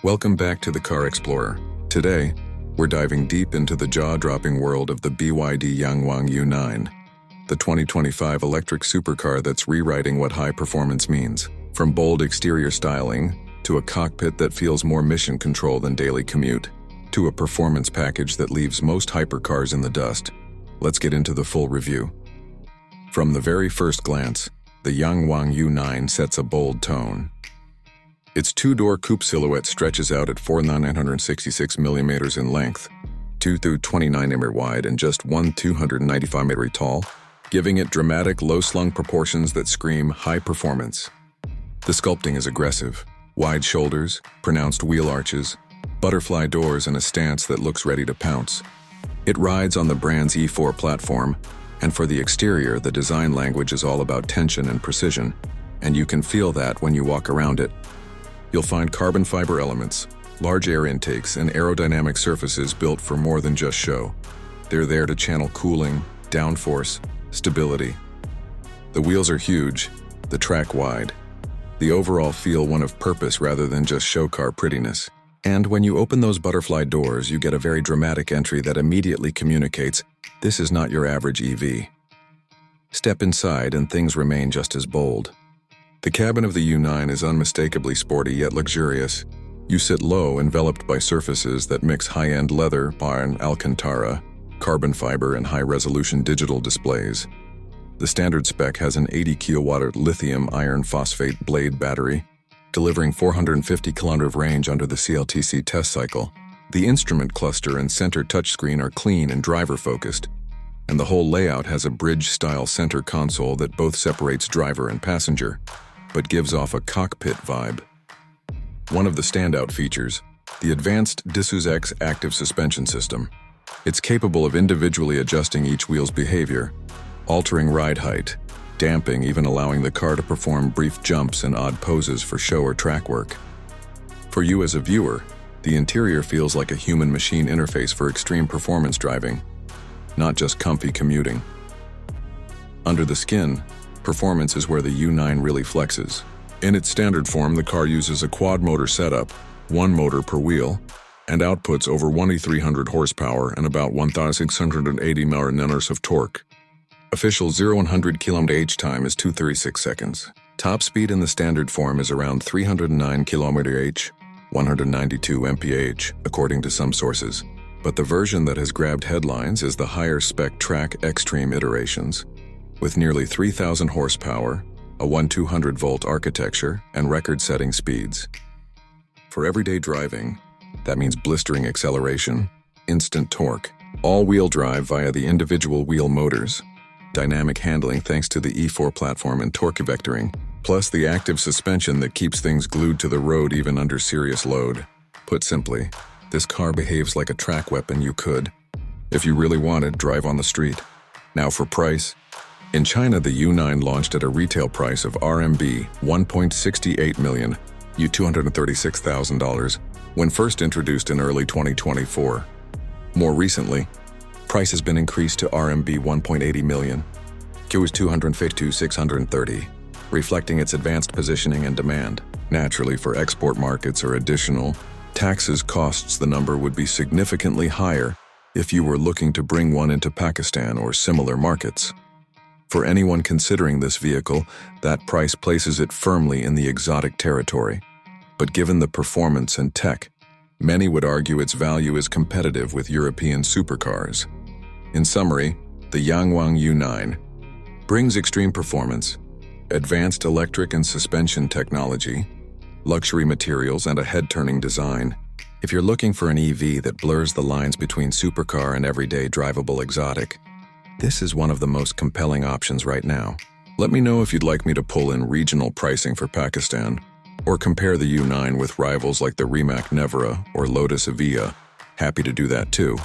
Welcome back to the Car Explorer. Today, we're diving deep into the jaw-dropping world of the BYD Yangwang U9, the 2025 electric supercar that's rewriting what high performance means. From bold exterior styling, to a cockpit that feels more mission control than daily commute, to a performance package that leaves most hypercars in the dust. Let's get into the full review. From the very first glance, the Yangwang U9 sets a bold tone. Its two-door coupe silhouette stretches out at 4,966 mm in length, 229 mm wide, and just 295 mm tall, giving it dramatic, low-slung proportions that scream high performance. The sculpting is aggressive. Wide shoulders, pronounced wheel arches, butterfly doors, and a stance that looks ready to pounce. It rides on the brand's E4 platform, and for the exterior, the design language is all about tension and precision, and you can feel that when you walk around it. You'll find carbon fiber elements, large air intakes, and aerodynamic surfaces built for more than just show. They're there to channel cooling, downforce, stability. The wheels are huge, the track wide. The overall feel one of purpose rather than just show car prettiness. And when you open those butterfly doors, you get a very dramatic entry that immediately communicates, this is not your average EV. Step inside and things remain just as bold. The cabin of the U9 is unmistakably sporty yet luxurious. You sit low, enveloped by surfaces that mix high-end leather, iron, Alcantara, carbon fiber, and high-resolution digital displays. The standard spec has an 80 kW lithium iron phosphate blade battery, delivering 450 km of range under the CLTC test cycle. The instrument cluster and center touchscreen are clean and driver-focused, and the whole layout has a bridge-style center console that both separates driver and passenger, but gives off a cockpit vibe. One of the standout features, the advanced Dissus X active suspension system. It's capable of individually adjusting each wheel's behavior, altering ride height, damping, even allowing the car to perform brief jumps and odd poses for show or track work. For you as a viewer, the interior feels like a human-machine interface for extreme performance driving, not just comfy commuting. Under the skin, performance is where the U9 really flexes. In its standard form, the car uses a quad-motor setup, one motor per wheel, and outputs over 2,300 horsepower and about 1,680 Nm of torque. Official 0-100 km/h time is 2:36 seconds. Top speed in the standard form is around 309 km/h, 192 mph, according to some sources. But the version that has grabbed headlines is the higher-spec Track Extreme iterations, with nearly 3,000 horsepower, a 1,200-volt architecture, and record-setting speeds. For everyday driving, that means blistering acceleration, instant torque, all-wheel drive via the individual wheel motors, dynamic handling thanks to the E4 platform and torque vectoring, plus the active suspension that keeps things glued to the road even under serious load. Put simply, this car behaves like a track weapon you could, if you really wanted, drive on the street. Now for price. In China, the U9 launched at a retail price of RMB 1.68 million, $236,000, when first introduced in early 2024. More recently, price has been increased to RMB 1.80 million, $252,630, reflecting its advanced positioning and demand. Naturally, for export markets or additional taxes costs, the number would be significantly higher if you were looking to bring one into Pakistan or similar markets. For anyone considering this vehicle, that price places it firmly in the exotic territory. But given the performance and tech, many would argue its value is competitive with European supercars. In summary, the Yangwang U9 brings extreme performance, advanced electric and suspension technology, luxury materials, and a head-turning design. If you're looking for an EV that blurs the lines between supercar and everyday drivable exotic, this is one of the most compelling options right now. Let me know if you'd like me to pull in regional pricing for Pakistan, or compare the U9 with rivals like the Rimac Nevera or Lotus Evija. Happy to do that too.